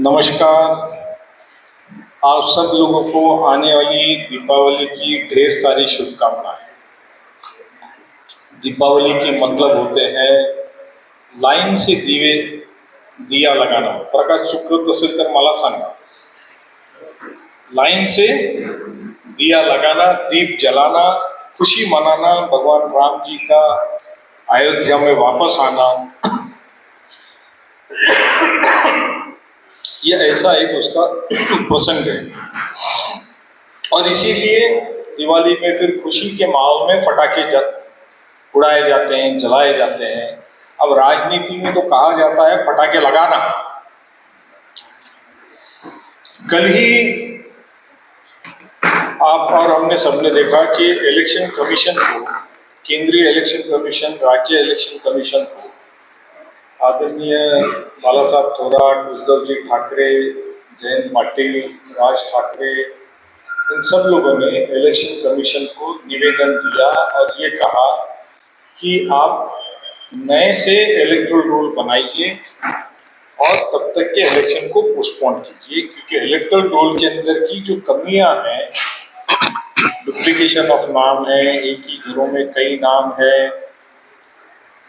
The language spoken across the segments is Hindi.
नमस्कार। आप सब लोगों को आने वाली दीपावली की ढेर सारी शुभकामनाएं। दीपावली के मतलब होते हैं लाइन से दिया लगाना। प्रकाश शुक्र असेल तर मला सांगा। लाइन से दिया लगाना, दीप जलाना, खुशी मनाना, भगवान राम जी का अयोध्या में वापस आना, ये ऐसा एक उसका प्रसंग है। और इसीलिए दिवाली में फिर खुशी के माहौल में पटाखे उड़ाए जाते हैं, जलाए जाते हैं। अब राजनीति में तो कहा जाता है पटाखे लगाना। कल ही आप और हमने सबने देखा कि इलेक्शन कमीशन को, केंद्रीय इलेक्शन कमीशन, राज्य इलेक्शन कमीशन को आदरणीय बाला साहब थोराट, उद्धव जी ठाकरे, जयंत पाटिल, राज ठाकरे, इन सब लोगों ने इलेक्शन कमीशन को निवेदन दिया और ये कहा कि आप नए से इलेक्टोरल रोल बनाइए और तब तक के इलेक्शन को पोस्टपोन कीजिए, क्योंकि इलेक्टोरल रोल के अंदर की जो कमियां हैं, डुप्लीकेशन ऑफ नाम है, एक ही घरों में कई नाम है,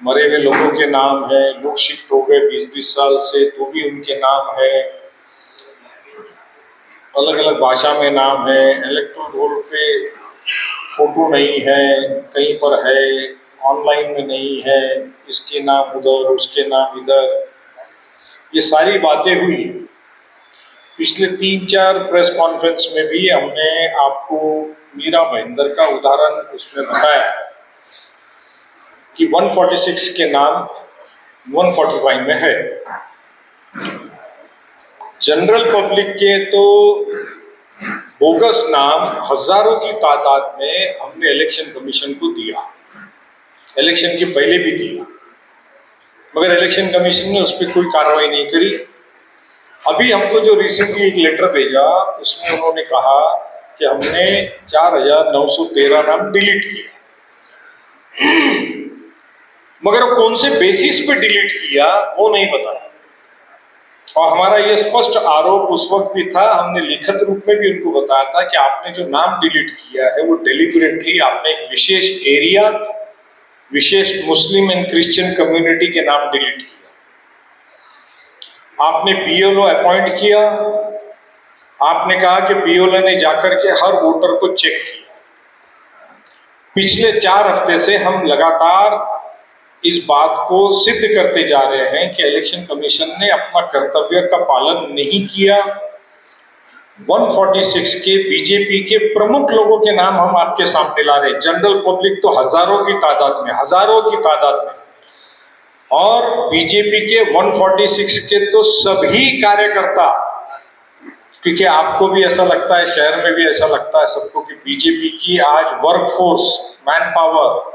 मरे हुए लोगों के नाम है, लोग शिफ्ट हो गए 20-20 साल से तो भी उनके नाम है, अलग अलग भाषा में नाम है, इलेक्टोरल रोल पे फोटो नहीं है, कहीं पर है, ऑनलाइन में नहीं है, इसके नाम उधर, उसके नाम इधर, ये सारी बातें हुई। पिछले 3-4 प्रेस कॉन्फ्रेंस में भी हमने आपको मीरा भाईंदर का उदाहरण उसमें बताया कि 146 के नाम 145 में है। जनरल पब्लिक के तो बोगस नाम हजारों की तादाद में हमने इलेक्शन कमीशन को दिया, इलेक्शन के पहले भी दिया, मगर इलेक्शन कमीशन ने उस पर कोई कार्रवाई नहीं करी। अभी हमको जो रिसेंटली एक लेटर भेजा उसमें उन्होंने कहा कि हमने 4913 नाम डिलीट किया, मगर वो कौन से बेसिस पे डिलीट किया वो नहीं बताया। और हमारा ये स्पष्ट आरोप उस वक्त भी था, हमने लिखित रूप में भी उनको बताया था कि आपने जो नाम डिलीट किया है वो डेलिबरेटली आपने एक विशेष एरिया, विशेष मुस्लिम एंड क्रिश्चियन कम्युनिटी के नाम डिलीट किया। आपने बीएलओ अपॉइंट किया, आपने कहा कि बीएलओ ने जाकर के हर वोटर को चेक किया। पिछले 4 हफ्ते से हम लगातार इस बात को सिद्ध करते जा रहे हैं कि इलेक्शन कमीशन ने अपना कर्तव्य का पालन नहीं किया। 146 के बीजेपी के प्रमुख लोगों के नाम हम आपके सामने ला रहे हैं। जनरल पब्लिक तो हजारों की तादाद में, और बीजेपी के 146 के तो सभी कार्यकर्ता, क्योंकि आपको भी ऐसा लगता है, शहर में भी ऐसा लगता है सबको कि बीजेपी की आज workforce, man power,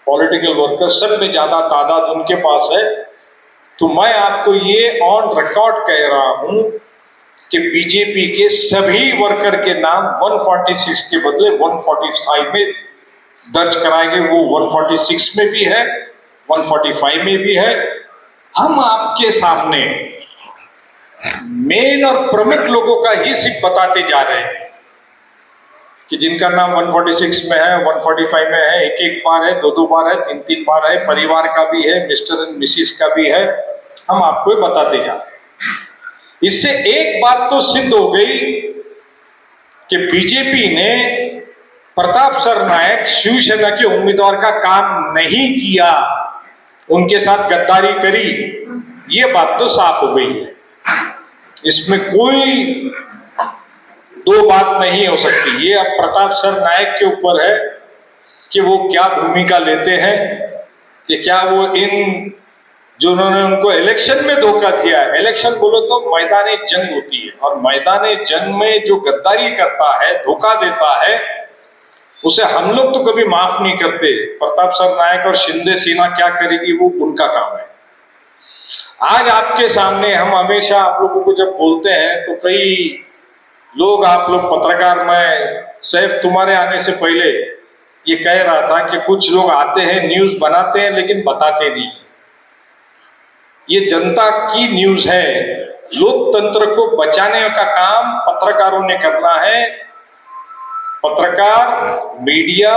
political worker सब में ज्यादा तादाद उनके पास है। तो मैं आपको ये ऑन रिकॉर्ड कह रहा हूं कि बीजेपी के सभी वर्कर के नाम 146 के बदले 145 में दर्ज कराएंगे। वो 146 में भी है, 145 में भी है। हम आपके सामने मेन और प्रमुख लोगों का ही सिर्फ बताते जा रहे हैं कि जिनका नाम 146 में है, 145 में है, एक बार है, 2 बार है, 3 बार है, परिवार का भी है, मिस्टर एंड मिसिस का भी है, हम आपको बताते जा रहे हैं। इससे एक बात तो सिद्ध हो गई कि बीजेपी ने प्रताप सरनायक शिवसेना के उम्मीदवार का काम नहीं किया, उनके साथ गद्दारी करी, ये बात तो साफ हो गई है। इसमें कोई 2 बात नहीं हो सकती। ये अब प्रताप सरनायक के ऊपर है कि वो क्या भूमिका लेते हैं, कि क्या वो इन जो उन्होंने उनको इलेक्शन में धोखा दिया है। इलेक्शन बोलो तो मैदानी जंग होती है, और मैदानी जंग में जो गद्दारी करता है, धोखा देता है, उसे हम लोग तो कभी माफ नहीं करते। प्रताप सरनायक और शिंदे सेना क्या करेगी वो उनका काम है। आज आपके सामने हम हमेशा आप लोगों को जब बोलते हैं तो कई लोग, आप लोग पत्रकार, मैं सैफ तुम्हारे आने से पहले ये कह रहा था कि कुछ लोग आते हैं, न्यूज बनाते हैं, लेकिन बताते नहीं। ये जनता की न्यूज है, लोकतंत्र को बचाने का काम पत्रकारों ने करना है। पत्रकार, मीडिया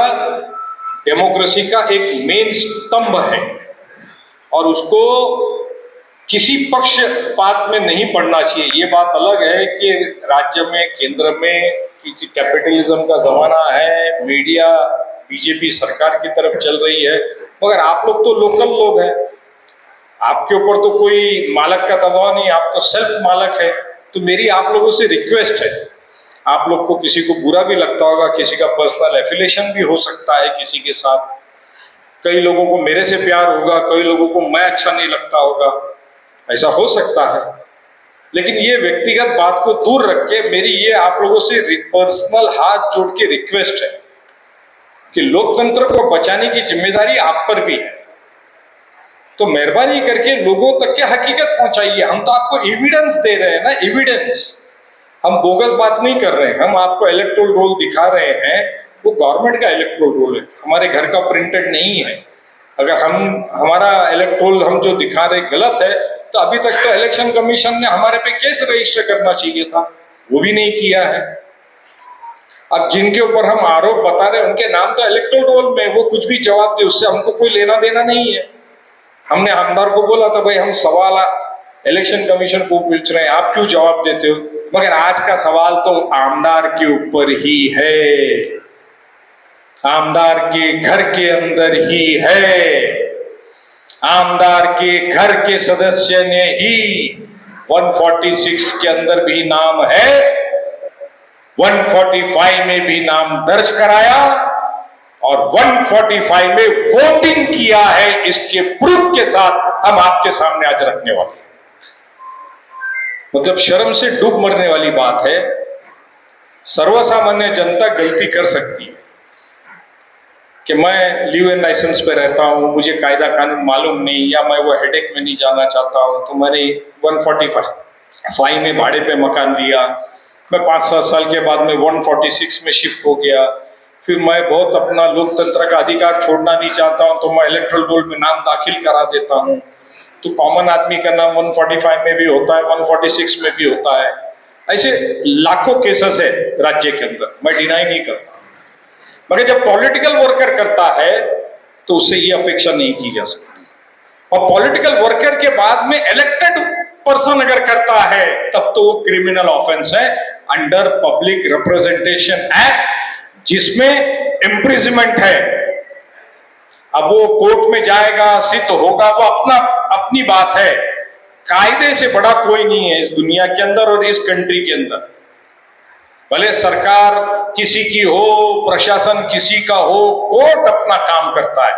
डेमोक्रेसी का एक मेन स्तंभ है और उसको किसी पक्षपात में नहीं पड़ना चाहिए। ये बात अलग है कि राज्य में, केंद्र में, क्योंकि कैपिटलिज्म का जमाना है, मीडिया बीजेपी सरकार की तरफ चल रही है, मगर आप लोग तो लोकल लोग हैं, आपके ऊपर तो कोई मालक का दबाव नहीं, आप तो सेल्फ मालक है। तो मेरी आप लोगों से रिक्वेस्ट है, आप लोग को किसी को बुरा भी लगता होगा, किसी का पर्सनल एफिलिएशन भी हो सकता है किसी के साथ, कई लोगों को मेरे से प्यार होगा, कई लोगों को मैं अच्छा नहीं लगता होगा, ऐसा हो सकता है। लेकिन ये व्यक्तिगत बात को दूर रख के मेरी ये आप लोगों से पर्सनल हाथ जोड़ के रिक्वेस्ट है कि लोकतंत्र को बचाने की जिम्मेदारी आप पर भी है। तो मेहरबानी करके लोगों तक के हकीकत पहुंचाइए। हम तो आपको एविडेंस दे रहे हैं ना, एविडेंस। हम बोगस बात नहीं कर रहे हैं, हम आपको इलेक्टोरल रोल दिखा रहे हैं, वो गवर्नमेंट का इलेक्टोरल रोल है, हमारे घर का प्रिंटेड नहीं है। अगर हमारा इलेक्टोरल हम जो दिखा रहे गलत है तो अभी तक तो इलेक्शन कमीशन ने हमारे पे केस रजिस्टर करना चाहिए था, वो भी नहीं किया है। अब जिनके ऊपर हम आरोप बता रहे हैं उनके नाम तो इलेक्टोरल रोल में, वो कुछ भी जवाब दे उससे हमको कोई लेना देना नहीं है। हमने आमदार को बोला था भाई हम सवाल इलेक्शन कमीशन को पूछ रहे हैं, आप क्यों जवाब देते हो, मगर आज का सवाल तो आमदार के ऊपर ही है, आमदार के घर के अंदर ही है। आमदार के घर के सदस्य ने ही 146 के अंदर भी नाम है, 145 में भी नाम दर्ज कराया और 145 में वोटिंग किया है। इसके प्रूफ के साथ हम आपके सामने आज रखने वाले हैं। मतलब शर्म से डूब मरने वाली बात है। सर्वसामान्य जनता गलती कर सकती है कि मैं लीव एंड लाइसेंस पे रहता हूं, मुझे कायदा कानून मालूम नहीं, या मैं वो हेडेक में नहीं जाना चाहता हूं, तो मैंने 145 में भाड़े पे मकान लिया। मैं 5-7 साल के बाद में 146 में शिफ्ट हो गया। फिर मैं बहुत अपना लोकतंत्र का अधिकार छोड़ना नहीं चाहता हूं, तो मैं इलेक्टोरल रोल में नाम दाखिल करा देता हूं। तो कॉमन आदमी का नाम 145 में भी होता है, 146 में भी होता है। ऐसे लाखों केसेस है राज्य के अंदर, मैं डिनाई नहीं करता। मगर जब पॉलिटिकल वर्कर करता है तो उससे ये अपेक्षा नहीं की जा सकती। और पॉलिटिकल वर्कर के बाद में इलेक्टेड पर्सन अगर करता है तब तो वो क्रिमिनल ऑफेंस है अंडर पब्लिक रिप्रेजेंटेशन एक्ट, जिसमें इम्प्रिजमेंट है। अब वो कोर्ट में जाएगा, सिद्ध होगा, वो अपनी बात है। कायदे से बड़ा कोई नहीं है इस दुनिया के अंदर और इस कंट्री के अंदर। भले सरकार किसी की हो, प्रशासन किसी का हो, कोर्ट अपना काम करता है।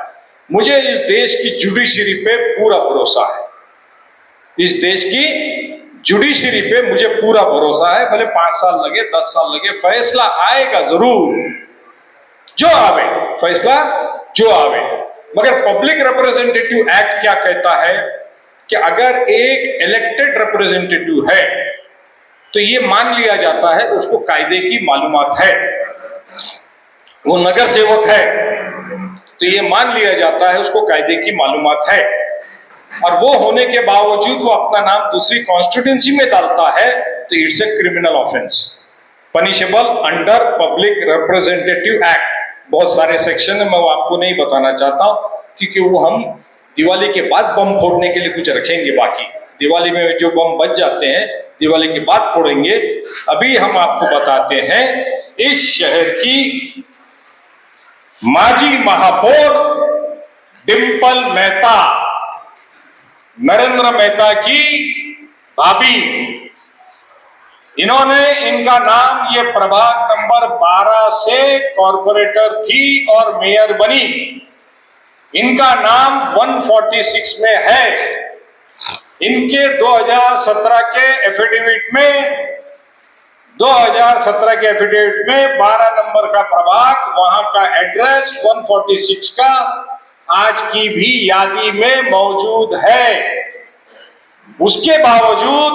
मुझे इस देश की जुडिशरी पे पूरा भरोसा है, इस देश की जुडिशरी पे मुझे पूरा भरोसा है। भले 5 साल लगे, 10 साल लगे, फैसला आएगा जरूर, जो आवे फैसला जो आवे। मगर पब्लिक रिप्रेजेंटेटिव एक्ट क्या कहता है कि अगर एक इलेक्टेड रिप्रेजेंटेटिव है तो ये मान लिया जाता है उसको कायदे की मालूमात है, वो नगर सेवक है तो ये मान लिया जाता है उसको कायदे की मालूमात है, और वो होने के बावजूद वो अपना नाम दूसरी कॉन्स्टिट्यूंसी में डालता है तो it's a criminal offence, punishable under public representative act. बहुत सारे सेक्शन है, मैं वो आपको नहीं बताना चाहता हूं क्योंकि वो हम दिवाली के बाद बम फोड़ने के लिए कुछ रखेंगे। बाकी दिवाली में जो बम बच जाते हैं दिवाली के बाद फोड़ेंगे। अभी हम आपको बताते हैं इस शहर की माजी महापौर डिंपल मेहता, नरेंद्र मेहता की भाभी, इन्होंने, इनका नाम, ये प्रभाग नंबर 12 से कॉर्पोरेटर थी और मेयर बनी। इनका नाम 146 में है। इनके 2017 के एफिडेविट में 12 नंबर का प्रभाग, वहां का एड्रेस 146 का आज की भी यादी में मौजूद है। उसके बावजूद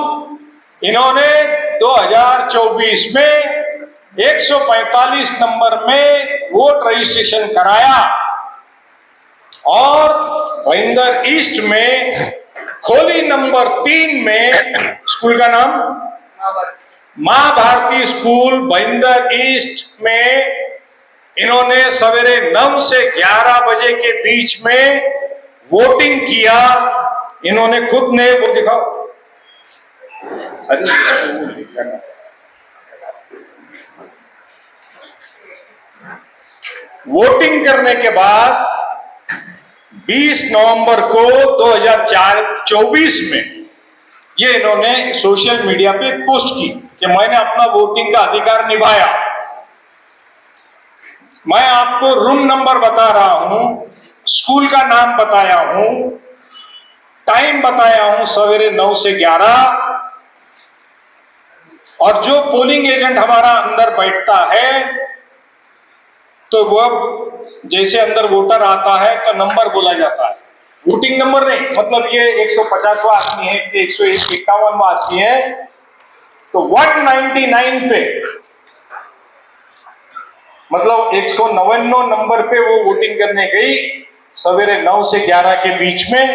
इन्होंने 2024 में 145 नंबर में वोट रजिस्ट्रेशन कराया और भाईंदर ईस्ट में खोली नंबर 3 में स्कूल का नाम मां भारती स्कूल भाईंदर ईस्ट में इन्होंने सवेरे 9 से 11 बजे के बीच में वोटिंग किया। इन्होंने खुद ने वो दिखाओ, वोटिंग करने के बाद 20 नवंबर को 2024 में ये इन्होंने सोशल मीडिया पे पोस्ट की कि मैंने अपना वोटिंग का अधिकार निभाया। मैं आपको रूम नंबर बता रहा हूं, स्कूल का नाम बताया हूं, टाइम बताया हूं सवेरे 9 से 11। और जो पोलिंग एजेंट हमारा अंदर बैठता है तो वह जैसे अंदर वोटर आता है तो नंबर बोला जाता है, वोटिंग नंबर नहीं। मतलब ये 150वां आदमी है, 151वां आदमी है, तो 199 पे मतलब 199 नंबर पे वो वोटिंग करने गई सवेरे 9 से 11 के बीच में,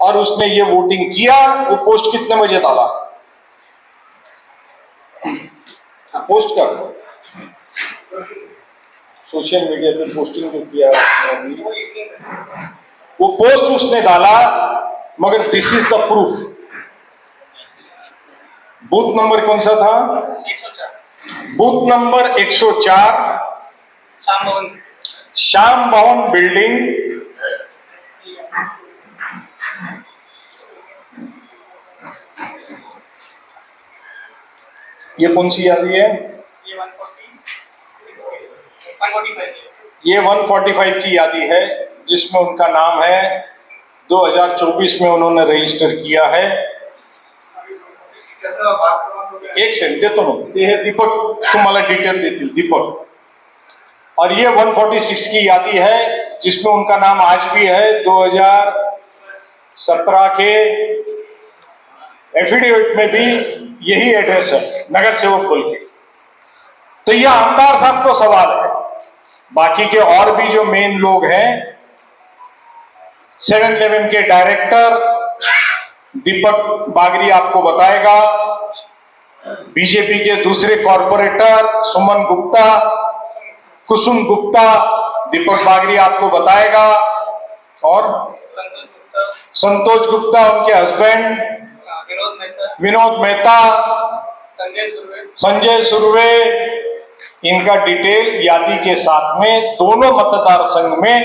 और उसने ये वोटिंग किया। वो पोस्ट कितने बजे डाला? पोस्ट कर सोशल मीडिया पे पोस्टिंग तो किया, वो पोस्ट उसने डाला, मगर this is the proof. Booth number कौन सा था? 104। बूथ नंबर 104, श्याम भवन बिल्डिंग। ये कौन सी यादी है? ये 145 की यादी है, जिसमें उनका नाम है 2024 में उन्होंने रजिस्टर किया है। एक सेकंड देतो ना, ये है दीपक, तुम्हाला डिटेल देतील दीपक। और ये 146 की यादी है, जिसमें उनका नाम आज भी है 2017 के एफिडेविट में भी यही एड्रेस है, नगर सेवक बोल के। तो यह आमदार साहब को सवाल है। बाकी के और भी जो मेन लोग हैं, 7-Eleven के डायरेक्टर दीपक बागरी आपको बताएगा, बीजेपी के दूसरे कॉर्पोरेटर सुमन गुप्ता, कुसुम गुप्ता, दीपक बागरी आपको बताएगा, और संतोष गुप्ता उनके हस्बैंड, विनोद मेहता, संजय सुरवे, इनका डिटेल यादी के साथ में दोनों मतदार संघ में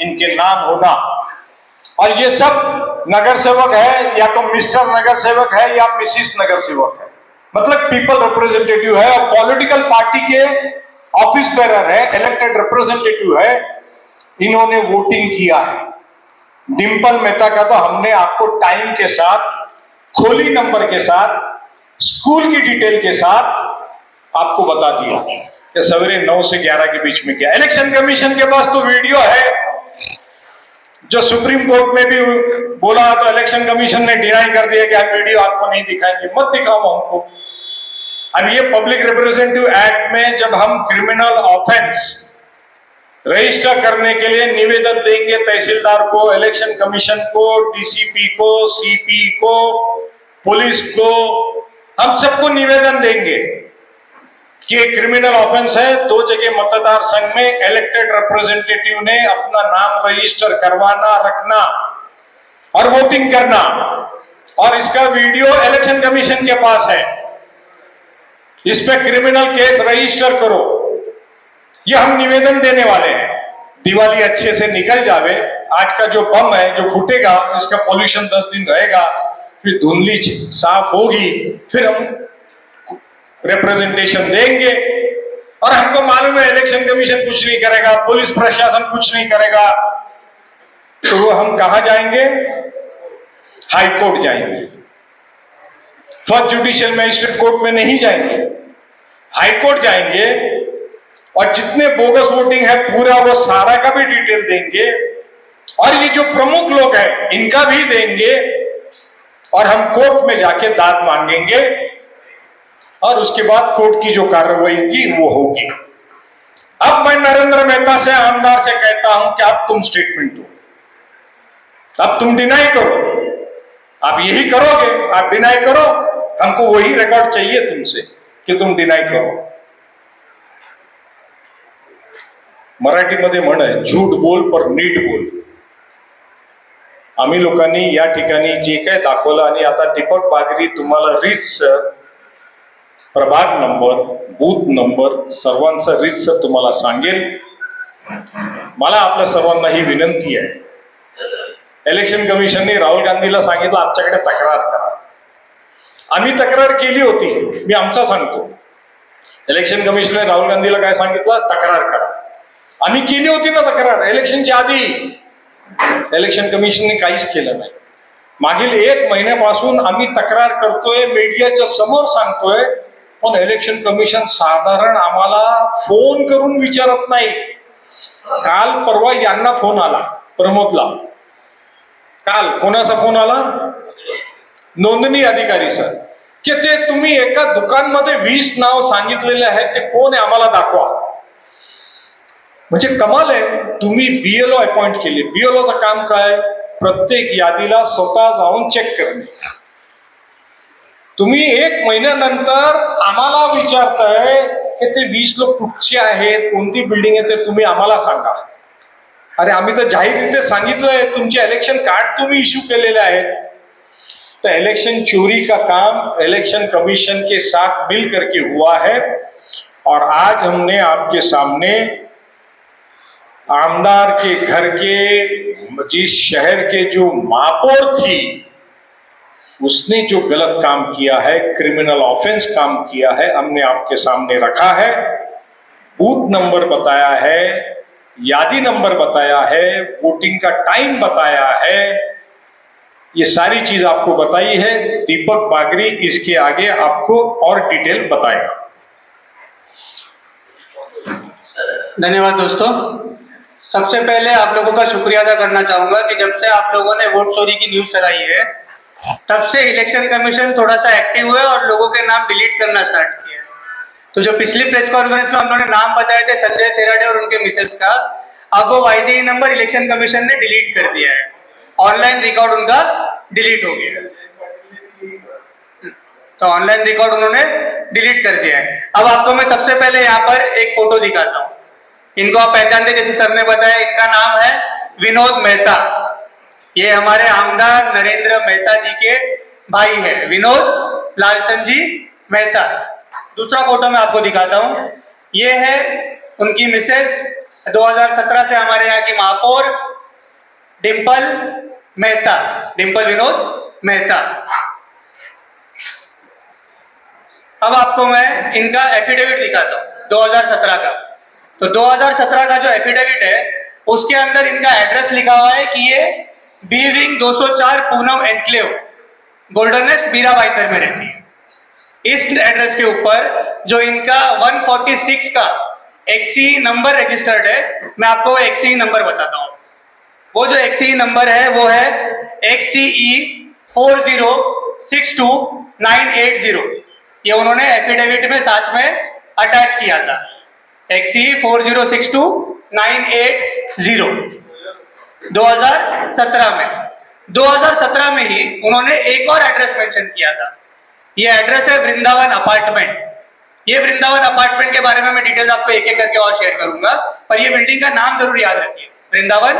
इनके नाम होना। और ये सब नगर सेवक है, या तो मिस्टर नगर सेवक है या मिसिस नगर सेवक है, मतलब पीपल रिप्रेजेंटेटिव है और पॉलिटिकल पार्टी के ऑफिस बेरर है, इलेक्टेड रिप्रेजेंटेटिव है। इन्होंने वोटिंग किया है। डिंपल मेहता का तो हमने आपको टाइम के साथ, खोली नंबर के साथ, स्कूल की डिटेल के साथ आपको बता दिया कि सवेरे 9 से 11 के बीच में किया। इलेक्शन कमीशन के पास तो वीडियो है, जो सुप्रीम कोर्ट में भी बोला, तो इलेक्शन कमीशन ने डिनाई कर दिया कि आप वीडियो आपको नहीं दिखाएंगे, मत दिखाओ हमको। अब ये पब्लिक रिप्रेजेंटेटिव एक्ट में जब हम क्रिमिनल ऑफेंस रजिस्टर करने के लिए निवेदन देंगे तहसीलदार को, इलेक्शन कमीशन को, डीसीपी को, सीपी को, पुलिस को, हम सबको निवेदन देंगे कि ये क्रिमिनल ऑफेंस है। 2 जगह मतदार संघ में इलेक्टेड रिप्रेजेंटेटिव ने अपना नाम रजिस्टर करवाना, रखना और वोटिंग करना, और इसका वीडियो इलेक्शन कमीशन के पास है। इस पे क्रिमिनल केस रजिस्टर करो, यह हम निवेदन देने वाले हैं। दिवाली अच्छे से निकल जावे, आज का जो बम है जो फूटेगा, इसका पॉल्यूशन 10 दिन रहेगा, फिर धुंधली साफ होगी, फिर हम रिप्रेजेंटेशन देंगे। और हमको मालूम है इलेक्शन कमीशन कुछ नहीं करेगा, पुलिस प्रशासन कुछ नहीं करेगा, तो वो हम कहां जाएंगे? हाई कोर्ट जाएंगे। फर्स्ट जुडिशियल मजिस्ट्रेट कोर्ट में नहीं जाएंगे, हाई कोर्ट जाएंगे, और जितने बोगस वोटिंग है पूरा वो सारा का भी डिटेल देंगे, और ये जो प्रमुख लोग हैं इनका भी देंगे, और हम कोर्ट में जाके दाद मांगेंगे, और उसके बाद कोर्ट की जो कार्रवाई की वो होगी। अब मैं नरेंद्र मेहता से, आमदार से कहता हूं कि अब तुम स्टेटमेंट दो, अब तुम डिनाई करो आप यही करोगे, आप डिनाई करो, हमको वही रिकॉर्ड चाहिए तुमसे की तुम डिनाई करो. मराठीमध्ये म्हण आहे, झूठ बोल पर नीट बोल. आम्ही लोकांनी या ठिकाणी जे काय दाखवलं आणि आता दीपक बागरी तुम्हाला रीच प्रभाग नंबर, बूथ नंबर सर्वांचा रीच तुम्हाला सांगेल. मला आपल्या सर्वांना ही विनंती आहे, इलेक्शन कमिशनने राहुल गांधीला सांगितलं आमच्याकडे तक्रार करा. आम्ही तक्रार केली होती, मी आमचा सांगतो. इलेक्शन कमिशनने राहुल गांधीला काय सांगितलं, तक्रार करा. आम्ही केली होती ना तक्रार इलेक्शनच्या आधी. इलेक्शन कमिशनने काहीच केलं नाही. मागील 1 महिन्यापासून आम्ही तक्रार करतोय, मीडियाच्या समोर सांगतोय, पण इलेक्शन कमिशन साधारण आम्हाला फोन करून विचारत नाही. काल परवा यांना फोन आला, प्रमोदला. काल कोणाचा फोन आला, नोंदणी अधिकारी सर, की ते तुम्ही एका दुकानमध्ये 20 नाव सांगितलेले आहेत, ते कोण आहे आम्हाला दाखवा. म्हणजे कमाल आहे. तुम्ही बीएलओ अपॉइंट केले. बीएलओचं काम काय, प्रत्येक यादीला स्वतः जाऊन चेक करणे. तुम्ही 1 महिन्यानंतर आम्हाला विचारताय की ते 20 लोक कुठचे आहेत, कोणती बिल्डिंग आहे, ते तुम्ही आम्हाला सांगा. अरे आम्ही तर जाहीररीत्या सांगितलंय, तुमचे इलेक्शन कार्ड तुम्ही इश्यू केलेले आहेत. तो इलेक्शन चोरी का काम इलेक्शन कमीशन के साथ मिल करके हुआ है. और आज हमने आपके सामने आमदार के घर के जिस शहर के जो महापौर थी, उसने जो गलत काम किया है, क्रिमिनल ऑफेंस काम किया है, हमने आपके सामने रखा है. बूथ नंबर बताया है, यादी नंबर बताया है, वोटिंग का टाइम बताया है, ये सारी चीज आपको बताई है. दीपक बागरी इसके आगे आपको और डिटेल बताएगा. धन्यवाद दोस्तों. सबसे पहले आप लोगों का शुक्रिया अदा करना चाहूंगा कि जब से आप लोगों ने वोट चोरी की न्यूज चलाई है, तब से इलेक्शन कमीशन थोड़ा सा एक्टिव हुआ और लोगों के नाम डिलीट करना स्टार्ट किया. तो जो पिछली प्रेस कॉन्फ्रेंस में हम लोगों ने नाम बताए थे संजय तेराडे और उनके मिसेस का, अब वो वाईजेई नंबर इलेक्शन कमीशन ने डिलीट कर दिया है. ऑनलाइन रिकॉर्ड उनका डिलीट हो गया. तो ऑनलाइन रिकॉर्ड उन्होंने डिलीट कर दिया है. अब आपको मैं सबसे पहले यहाँ पर एक फोटो दिखाता हूँ. इनको आप पहचानते, जैसे सर ने बताया, इनका नाम है विनोद मेहता. ये हमारे आमदार नरेंद्र मेहता जी के भाई है, विनोद लालचंद जी मेहता. दूसरा फोटो मैं आपको दिखाता हूँ. ये है उनकी मिसेस, 2017 से हमारे यहाँ की महापौर डिंपल मेहता, डिंपल विनोद मेहता. अब आपको मैं इनका एफिडेविट दिखाता हूँ 2017 का. तो 2017 का जो एफिडेविट है, उसके अंदर इनका एड्रेस लिखा हुआ है कि ये बी विंग 204 पूनम एनक्लेव गोल्डनेस्ट बीरा बाइकर में रहती है. इस एड्रेस के ऊपर जो इनका 146 का एक्सी नंबर रजिस्टर्ड है, मैं आपको वो एक्सी नंबर बताता हूँ. वो जो एक्सी नंबर है वो है XCE 4062980. ये उन्होंने एफिडेविट में साथ में अटैच किया था. XCE 4062980 2017 में. 2017 में ही उन्होंने एक और एड्रेस मेंशन किया था. ये एड्रेस है वृंदावन अपार्टमेंट. ये वृंदावन अपार्टमेंट के बारे में मैं डिटेल्स आपको एक एक करके और शेयर करूंगा, पर ये बिल्डिंग का नाम जरूर याद रखिए, वृंदावन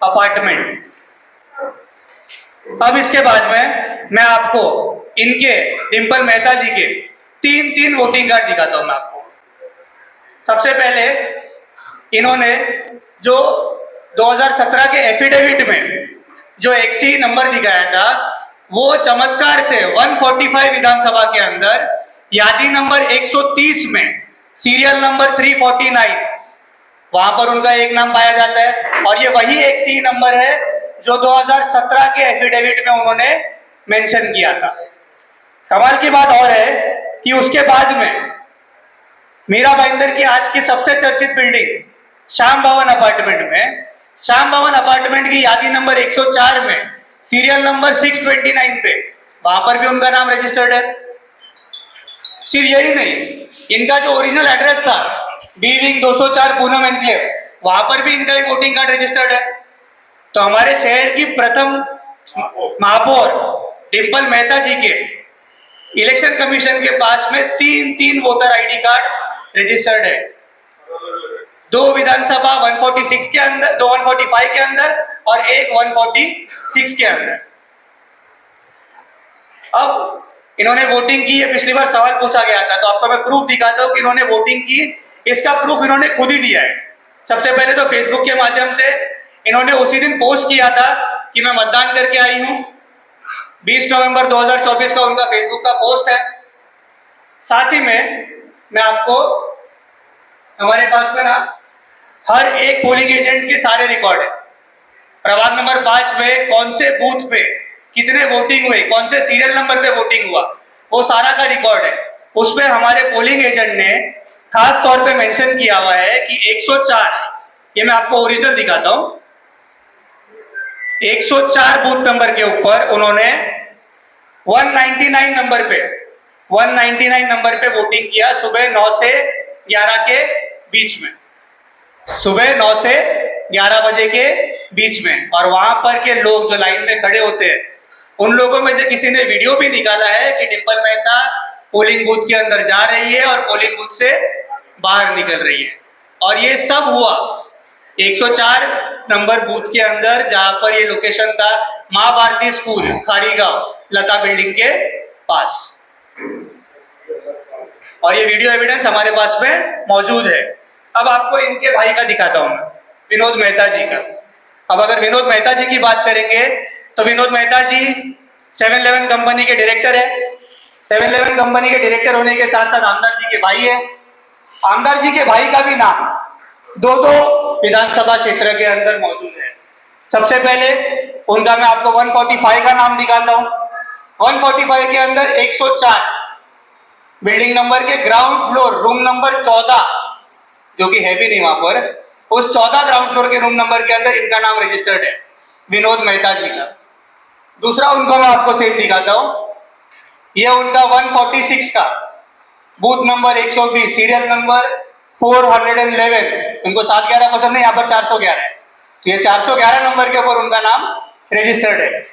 अपार्टमेंट. अब इसके बाद में मैं आपको इनके डिंपल मेहता जी के 3 वोटिंग कार्ड दिखाता हूं मैं आपको. सबसे पहले इन्होंने जो 2017 के एफिडेविट में जो एक्सी नंबर दिखाया था, वो चमत्कार से 145 विधानसभा के अंदर यादी नंबर 130 में सीरियल नंबर 349, वहां पर उनका एक नाम पाया जाता है. और ये वही एक्सी नंबर है जो 2017 के एफिडेविट में उन्होंने मेंशन किया था. कमाल की बात और है कि उसके बाद में मीरा भाईंदर की आज की सबसे चर्चित बिल्डिंग श्याम भवन अपार्टमेंट में, श्याम भवन अपार्टमेंट की यादी नंबर 104 में सीरियल नंबर 629 पे, वहां पर भी उनका नाम रजिस्टर्ड है. सिर्फ यही नहीं, इनका जो ओरिजिनल एड्रेस था बी विंग 204 पूनम एनक्लेव, वहां पर भी इनका एक वोटिंग कार्ड रजिस्टर्ड है. तो हमारे शहर की प्रथम महापौर डिम्पल मेहता जी के इलेक्शन कमीशन के पास में 3 वोटर आईडी कार्ड रजिस्टर्ड है, 2 विधानसभा 146 के अंदर, 2 145 के अंदर और एक 146 के अंदर। अब इन्होंने वोटिंग की, ये पिछली बार सवाल पूछा गया था, तो आपको मैं प्रूफ दिखाता हूं कि इन्होंने वोटिंग की। इसका प्रूफ इन्होंने खुद ही दिया है। सबसे पहले तो फेसबुक के माध्यम से इन्होंने उसी दिन पोस्ट किया था कि मैं मतदान करके आई हूं। 20 नवंबर 2024 का उनका फेसबुक का पोस्ट है। साथ ही में मैं आपको, हमारे पास में ना हर एक पोलिंग एजेंट के सारे रिकॉर्ड है। प्रभाग नंबर 5 में कौन से बूथ पे कितने वोटिंग हुए, कौन से सीरियल नंबर पे वोटिंग हुआ, वो सारा का रिकॉर्ड है। उसमें हमारे पोलिंग एजेंट ने खास तौर पे मेंशन किया हुआ है कि 104, ये मैं आपको ओरिजिनल दिखाता हूं, 104 बूथ नंबर के ऊपर उन्होंने 199 नंबर पे वोटिंग किया सुबह 9 से 11 के बीच में, सुबह 9 से 11 बजे के बीच में। और वहां पर के लोग जो लाइन में खड़े होते हैं, उन लोगों में से किसी ने वीडियो भी निकाला है कि डिम्पल मेहता पोलिंग बूथ के अंदर जा रही है और पोलिंग बूथ से बाहर निकल रही है। और ये सब हुआ 104 नंबर बूथ के अंदर, जहां पर ये लोकेशन था मां भारती स्कूल खारीगांव लता बिल्डिंग के पास। और ये वीडियो एविडेंस हमारे पास में मौजूद है। अब आपको इनके भाई का दिखाता हूं मैं, विनोद मेहता जी का। अब अगर विनोद मेहता जी की बात करेंगे तो विनोद मेहता जी 7-Eleven कंपनी के डायरेक्टर है। 7-Eleven कंपनी के डायरेक्टर होने के साथ साथ आमदार जी के भाई है। आमदार जी के भाई का भी नाम 2 विधानसभा क्षेत्र के अंदर मौजूद है। सबसे पहले उनका मैं आपको 145 का नाम दिखाता हूं। 145 के अंदर 104 बिल्डिंग नंबर के ग्राउंड फ्लोर रूम नंबर 14, जो कि है भी नहीं वहां पर, उस 14 ग्राउंड फ्लोर के रूम नंबर के अंदर इनका नाम रजिस्टर्ड है, विनोद मेहता जी का। दूसरा उनको मैं आपको सेम दिखाता हूं, यह उनका 146 का बूथ नंबर 120 सीरियल नंबर 411, उनको 711 पसंद है, यहाँ पर 411 है, तो ये 411 नंबर के ऊपर उनका नाम रजिस्टर्ड है।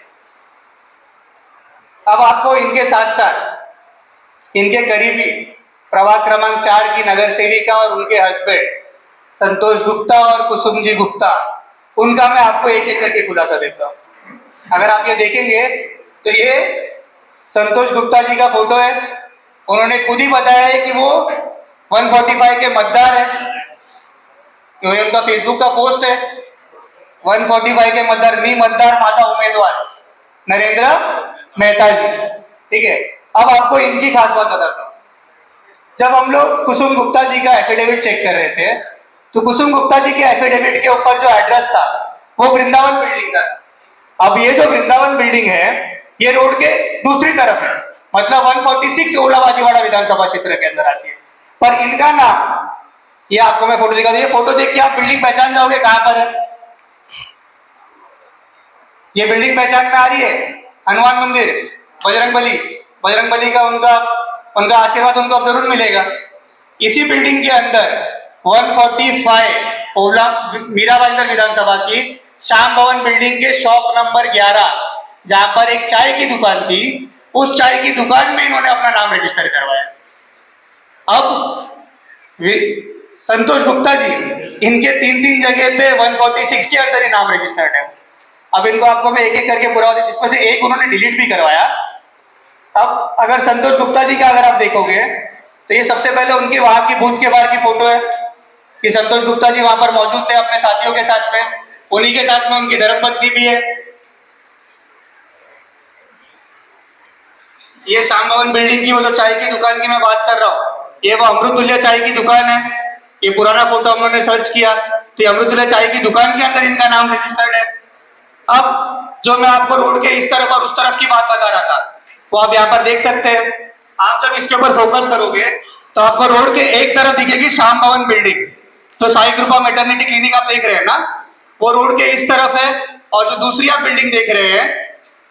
अब आपको इनके साथ साथ इनके करीबी प्रभाग क्रमांक 4 की नगर सेविका और उनके हस्बैंड संतोष गुप्ता और कुसुम जी गुप्ता, उनका मैं आपको एक एक करके खुलासा देता हूं। अगर आप ये देखेंगे तो ये संतोष गुप्ता जी का फोटो है। उन्होंने खुद ही बताया है कि वो 145 के मतदार है, तो ये उनका फेसबुक का पोस्ट है। 145 के मतदार, मी मतदार माता उम्मीदवार नरेंद्र मेहता जी, ठीक है। अब आपको इनकी खास बात बताता हूं। जब हम लोग कुसुम गुप्ता जी का एफिडेविट चेक कर रहे थे, तो कुसुम गुप्ता जी के एफिडेविट के ऊपर जो एड्रेस था वो वृंदावन बिल्डिंग था। अब ये जो वृंदावन बिल्डिंग है ये रोड के दूसरी तरफ है, मतलब 146 ओलाबाजीवाड़ा विधानसभा क्षेत्र के अंदर आती है। पर इनका नाम, ये आपको मैं फोटो दिखा दूं, ये फोटो देख के आप बिल्डिंग पहचान जाओगे कहां पर है। ये बिल्डिंग पहचान में आ रही है, हनुमान मंदिर, बजरंग बली का उनका आशीर्वाद उनको अब जरूर मिलेगा। इसी बिल्डिंग के अंदर 145 मीराबाईनगर विधानसभा की श्याम भवन बिल्डिंग के शॉप नंबर 11, जहां पर एक चाय की दुकान थी, उस चाय की दुकान में इन्होंने अपना नाम रजिस्टर करवाया। अब संतोष गुप्ता जी, इनके 3 जगह पे 146 के अंदर ही नाम रजिस्टर्ड है। अब इनको आपको मैं एक एक करके पुरावा दूं, जिसमें से एक उन्होंने डिलीट भी करवाया। अब अगर संतोष गुप्ता जी का अगर आप देखोगे तो ये सबसे पहले उनके वहां की बूथ के बाहर की फोटो है कि संतोष गुप्ता जी वहां पर मौजूद थे अपने साथियों के साथ में, उन्हीं के साथ में उनकी धर्मपत्नी भी है। ये श्याम भवन बिल्डिंग की मतलब चाय की दुकान की मैं बात कर रहा हूँ, ये वो अमृतुल्य चाय की दुकान है। ये पुराना फोटो हम लोगों ने सर्च किया तो अमृतुल्य चाय की दुकान के अंदर इनका नाम रजिस्टर्ड है। अब जो मैं आपको रोड के इस तरफ और उस तरफ की बात बता रहा था, वो आप यहाँ पर देख सकते हैं। आप जब इसके ऊपर फोकस करोगे तो आपको रोड के एक तरफ दिखेगी श्याम भवन बिल्डिंग, तो साई कृपा मैटरनिटी क्लिनिक आप देख रहे हैं ना, वो रोड के इस तरफ है। और जो दूसरी आप बिल्डिंग देख रहे हैं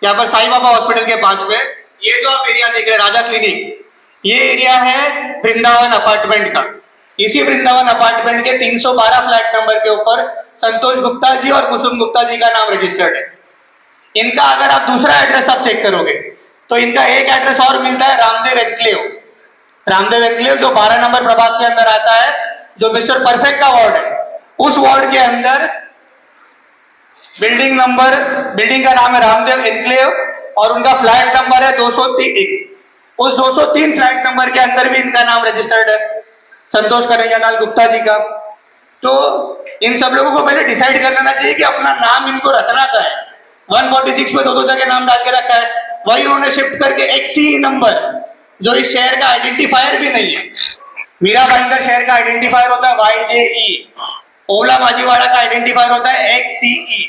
यहाँ पर साई बाबा हॉस्पिटल के पास में, ये जो आप एरिया देख रहे हैं राजा क्लिनिक, ये एरिया है वृंदावन अपार्टमेंट का। इसी वृंदावन अपार्टमेंट के 312 फ्लैट नंबर के ऊपर संतोष गुप्ता जी और कुसुम गुप्ता जी का नाम रजिस्टर्ड है। इनका अगर आप दूसरा एड्रेस आप चेक करोगे तो इनका एक एड्रेस और मिलता है रामदेव एनक्लेव। रामदेव एनक्लेव जो 12 नंबर प्रभाग के अंदर आता है, जो मिस्टर परफेक्ट का वार्ड है, उस वार्ड के अंदर बिल्डिंग का नाम है रामदेव एनक्लेव और उनका फ्लैट नंबर है 203। उस 203 फ्लैट नंबर के अंदर भी इनका नाम रजिस्टर्ड है, संतोष कन्हैयालाल गुप्ता जी का। तो इन सब लोगों को पहले डिसाइड कर लेना चाहिए कि अपना नाम इनको रखना क्या है। 146 में दो जगह नाम डाल के रखा है, वही उन्होंने शिफ्ट करके XCE नंबर, जो इस शहर का आइडेंटिफायर भी नहीं है। मीरा भाईंदर शहर का आइडेंटिफायर होता है YJE, ओला माजीवाड़ा का आइडेंटिफायर होता है XCE।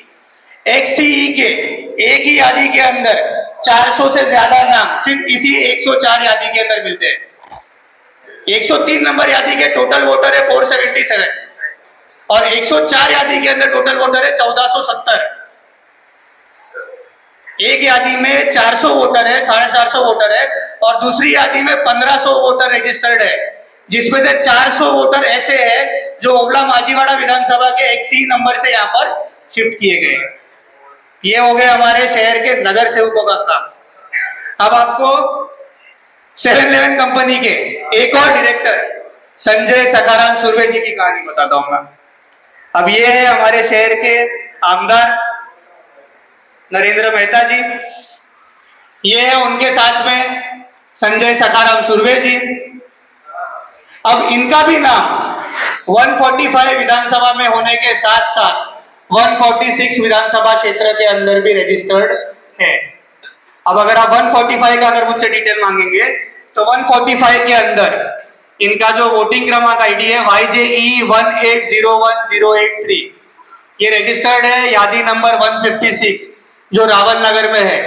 XCE के एक ही यादी के अंदर 400 से ज्यादा नाम सिर्फ इसी 104 यादी के अंदर मिलते हैं। 103 नंबर यादी के टोटल वोटर है 477 और 104 यादी के अंदर टोटल वोटर है 1470। एक यादी में 400 वोटर है, 450 वोटर है और दूसरी यादी में 1500 वोटर रजिस्टर्ड है, जिसमें से 400 वोटर ऐसे हैं जो ओबला माजीवाड़ा विधानसभा के XCE नंबर से यहाँ पर शिफ्ट किए गए हैं। ये हो गए हमारे शहर के नगर सेवकों का काम। अब आपको 7-Eleven कंपनी के एक और डायरेक्टर संजय सखाराम सुर्वे जी की कहानी बताता हूं मैं। अब ये है हमारे शहर के आमदार नरेंद्र मेहता जी, ये है उनके साथ में संजय सखाराम सुर्वे जी। अब इनका भी नाम 145 विधानसभा में होने के साथ साथ 146 विधानसभा क्षेत्र के अंदर भी रजिस्टर्ड है। अब अगर आप 145 का अगर मुझसे डिटेल मांगेंगे तो 145 के अंदर इनका जो वोटिंग क्रमांक आईडी है YJE 1801083, ये रजिस्टर्ड है यादी नंबर 156 जो रावल नगर में है।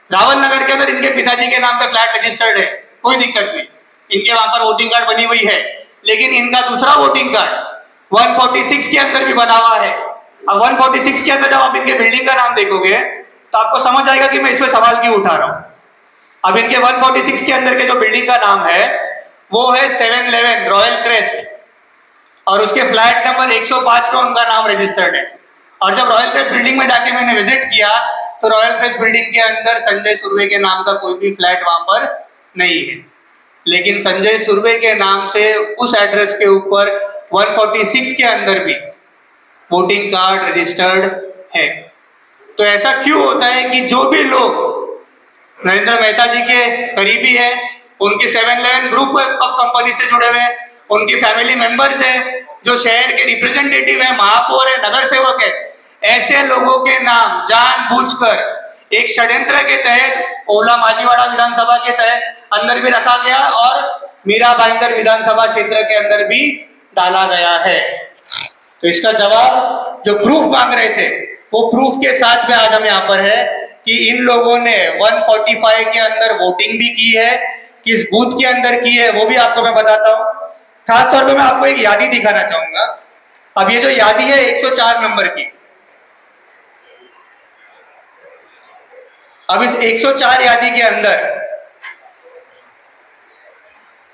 रावल नगर के अंदर इनके पिताजी के नाम पे फ्लैट रजिस्टर्ड है, कोई दिक्कत नहीं, इनके वहां पर वोटिंग कार्ड बनी हुई है। लेकिन इनका दूसरा वोटिंग कार्ड 146 के अंदर भी बना हुआ है। अब 146 के अंदर जब आप इनके बिल्डिंग का नाम देखोगे तो आपको समझ आएगा कि मैं इसमें सवाल क्यों उठा रहा हूं। अब इनके 146 के अंदर के जो बिल्डिंग का नाम है वो है 7-Eleven रॉयल क्रेस्ट और उसके फ्लैट नंबर 105 में उनका नाम रजिस्टर्ड है। और जब रॉयल क्रेस्ट बिल्डिंग में जाके मैंने विजिट किया तो रॉयल क्रेस्ट बिल्डिंग के अंदर संजय सुर्वे के नाम का कोई भी फ्लैट वहां पर नहीं है, लेकिन संजय सुर्वे के नाम से उस एड्रेस के ऊपर 146 के अंदर भी वोटिंग कार्ड रजिस्टर्ड है। तो ऐसा क्यों होता है कि जो भी लोग नरेंद्र मेहता जी के करीबी है, उनकी 7-Eleven ग्रुप ऑफ कंपनी से जुड़े हुए हैं, उनकी फैमिली मेंबर्स हैं, जो शहर के रिप्रेजेंटेटिव है, महापौर है, नगर सेवक है, ऐसे लोगों के नाम जानबूझकर एक षड्यंत्र के तहत ओला माजीवाड़ा विधानसभा के तहत अंदर भी रखा गया और मीरा भाईंदर विधानसभा क्षेत्र के अंदर भी डाला गया है। तो इसका जवाब जो प्रूफ मांग रहे थे वो प्रूफ के साथ में आज हम यहाँ पर है कि इन लोगों ने 145 के अंदर वोटिंग भी की है, किस बूथ के अंदर की है वो भी आपको मैं बताता हूँ। खास तौर पे मैं आपको एक यादी दिखाना चाहूंगा। अब ये जो यादी है 104 नंबर की, अब इस 104 यादी के अंदर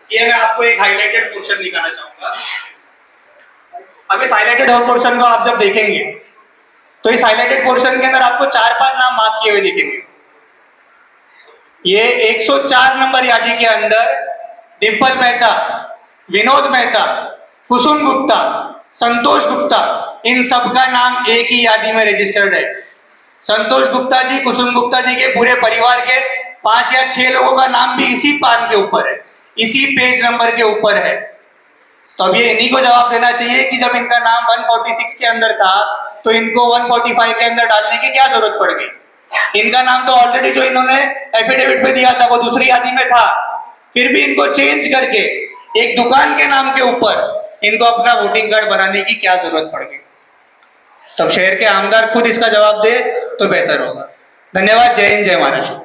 ये मैं आपको एक हाईलाइटेड पोर्शन दिखाना चाहूंगा। अब इस हाईलाइटेड पोर्शन को आप जब देखेंगे तो इस हाईलाइटेड पोर्शन के अंदर आपको 4-5 नाम मार्क किए हुए दिखेंगे। ये 104 नंबर यादी के अंदर डिंपल मेहता, विनोद मेहता, कुसुम गुप्ता, संतोष गुप्ता, इन सबका नाम एक ही यादी में रजिस्टर्ड है। संतोष गुप्ता जी, कुसुम गुप्ता जी के पूरे परिवार के 5 या 6 लोगों का नाम भी इसी पान के ऊपर है, इसी पेज नंबर के ऊपर है। तो अब ये इन्हीं को जवाब देना चाहिए कि जब इनका नाम 146 के अंदर था तो इनको 145 के अंदर डालने की क्या जरूरत पड़ गई। इनका नाम तो ऑलरेडी जो इन्होंने एफिडेविट में दिया था वो दूसरी यादी में था, फिर भी इनको चेंज करके एक दुकान के नाम के ऊपर इनको अपना वोटिंग कार्ड बनाने की क्या जरूरत पड़ गई। तब शहर के आमदार खुद इसका जवाब दे तो बेहतर होगा। धन्यवाद। जय हिंद, जय महाराष्ट्र।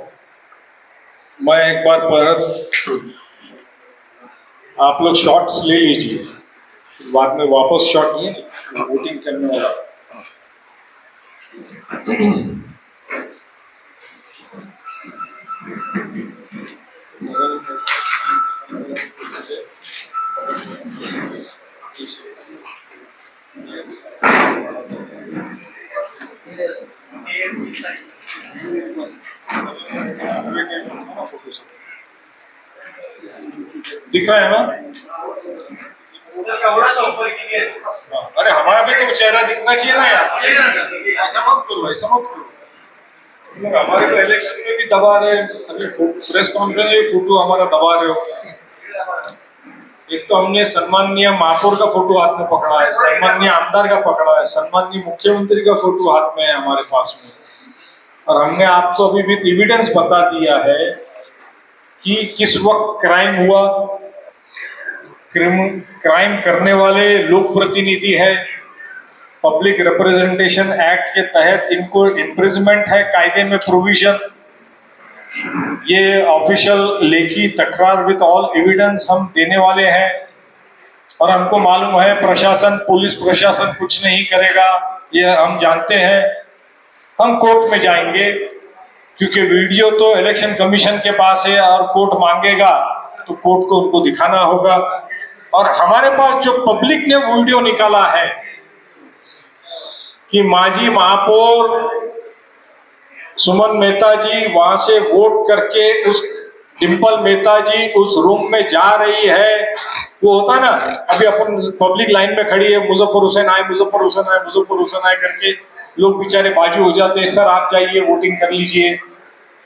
मैं एक बार परत आप लोग शॉट्स ले लीजिए, बाद में वापस शॉट लिए वोटिंग करने वाला। दिख रहा है ना? अरे हमारा भी तो चेहरा दिखना चाहिए ना यार, ऐसा मत करो, ऐसा मत करो। हमारे को इलेक्शन में भी दबा रहे, अभी प्रेस कॉन्फ्रेंस में फोटो हमारा दबा रहे हो। एक तो हमने सम्माननीय महापौर का फोटो हाथ में पकड़ा है, सम्माननीय आमदार का पकड़ा है, सम्माननीय मुख्यमंत्री का फोटो हाथ में है हमारे पास में, और हमने आपको अभी भी एविडेंस बता दिया है कि किस वक्त क्राइम हुआ। क्राइम करने वाले लोक प्रतिनिधि है, पब्लिक रिप्रेजेंटेशन एक्ट के तहत इनको इम्प्रिजमेंट है, कायदे में प्रोविजन। ये ऑफिशियल लेखी तकरार विद ऑल एविडेंस हम देने वाले हैं, और हमको मालूम है प्रशासन, पुलिस प्रशासन कुछ नहीं करेगा, ये हम जानते हैं। हम कोर्ट में जाएंगे क्योंकि वीडियो तो इलेक्शन कमीशन के पास है, और कोर्ट मांगेगा तो कोर्ट को उनको दिखाना होगा। और हमारे पास जो पब्लिक ने वीडियो निकाला है कि माजी महापौर सुमन मेहता जी वहां से वोट करके उस डिम्पल मेहता जी उस रूम में जा रही है, वो होता ना अभी अपन पब्लिक लाइन में खड़ी है, मुजफ्फर हुसैन आए, मुजफ्फर हुसैन आए, मुजफ्फर हुसैन आए करके लोग बेचारे बाजू हो जाते हैं, सर आप जाइए वोटिंग कर लीजिए।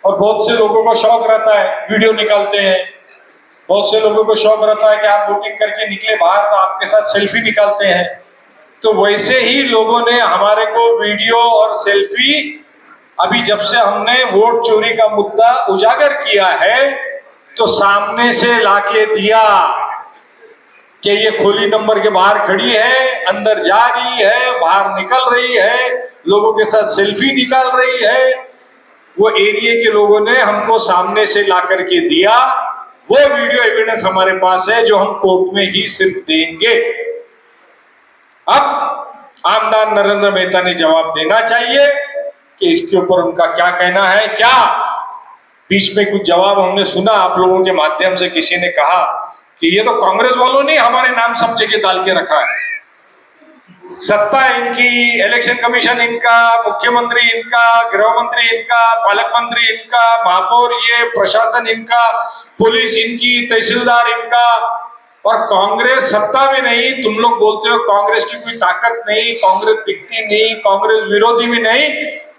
और बहुत से लोगों को शौक रहता है, वीडियो निकालते हैं, बहुत से लोगों को शौक रहता है कि आप वोटिंग करके निकले बाहर तो आपके साथ सेल्फी निकालते हैं। तो वैसे ही लोगों ने हमारे को वीडियो और सेल्फी, अभी जब से हमने वोट चोरी का मुद्दा उजागर किया है तो सामने से लाके दिया कि ये खोली नंबर के बाहर खड़ी है, अंदर जा रही है, बाहर निकल रही है, लोगों के साथ सेल्फी निकाल रही है। वो एरिया के लोगों ने हमको सामने से ला करके दिया, वो वीडियो एविडेंस हमारे पास है जो हम कोर्ट में ही सिर्फ देंगे। अब आमदार नरेंद्र मेहता ने जवाब देना चाहिए कि इसके ऊपर उनका क्या कहना है। क्या बीच में कुछ जवाब हमने सुना आप लोगों के माध्यम से, किसी ने कहा कि ये तो कांग्रेस वालों ने हमारे नाम सब जगह डाल के रखा है, सत्ता इनकी, इलेक्शन कमीशन इनका, मुख्यमंत्री इनका, गृह मंत्री इनका, पालक मंत्री इनका, महापौर ये, प्रशासन इनका, पुलिस इनकी, तहसीलदार इनका, और कांग्रेस सत्ता में नहीं। तुम लोग बोलते हो कांग्रेस की कोई ताकत नहीं, कांग्रेस दिखती नहीं, कांग्रेस विरोधी भी नहीं,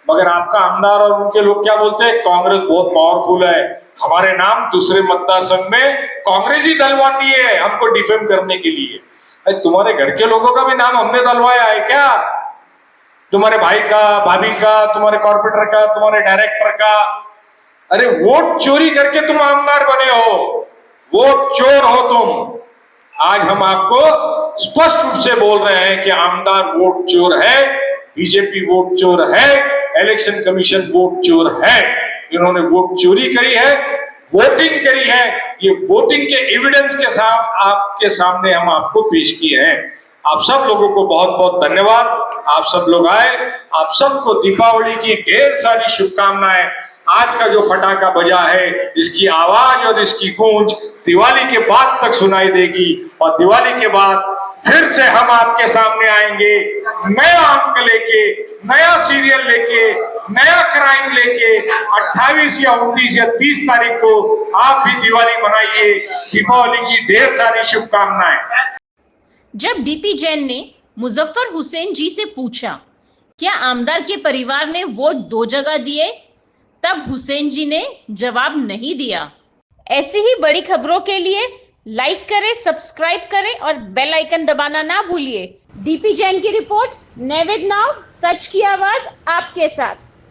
मगर आपका आमदार और उनके लोग क्या बोलते हैं, कांग्रेस बहुत पावरफुल है, हमारे नाम दूसरे मतदार संघ में कांग्रेस ही दलवाती है हमको डिफेम करने के लिए। तुम्हारे घर के लोगों का भी नाम हमने दलवाया है क्या? तुम्हारे भाई का, भाभी का, तुम्हारे कॉर्पोरेटर का, तुम्हारे डायरेक्टर का। अरे वोट चोरी करके तुम आमदार बने हो, वोट चोर हो तुम। आज हम आपको स्पष्ट रूप से बोल रहे हैं कि आमदार वोट चोर है, बीजेपी वोट चोर है, इलेक्शन कमीशन वोट चोर है। इन्होंने वोट चोरी करी है, वोटिंग करी है। ये वोटिंग के एविडेंस के साथ आपके सामने हम आपको पेश किए हैं। आप सब लोगों को बहुत बहुत धन्यवाद, आप सब लोग आए, आप सबको दीपावली की ढेर सारी शुभकामनाएं। आज का जो पटाखा बजा है इसकी आवाज और इसकी गूंज दिवाली के बाद तक सुनाई देगी, और दिवाली के बाद फिर से हम आपके सामने आएंगे नया अंक लेके, नया सीरियल लेके, नया क्राइम लेके। 28 या 29 या 30 तारीख को आप भी दिवाली मनाइए। दीपावली की ढेर सारी शुभकामनाएं। जब डीपी जैन ने मुजफ्फर हुसैन जी से पूछा क्या आमदार के परिवार ने वोट 2 जगह दिए, तब हुसैन जी ने जवाब नहीं दिया। ऐसी ही बड़ी खबरों के लिए लाइक करें, सब्सक्राइब करें और बेल आइकन दबाना ना भूलिए। डीपी जैन की रिपोर्ट, नैवेद नाउ, सच की आवाज आपके साथ।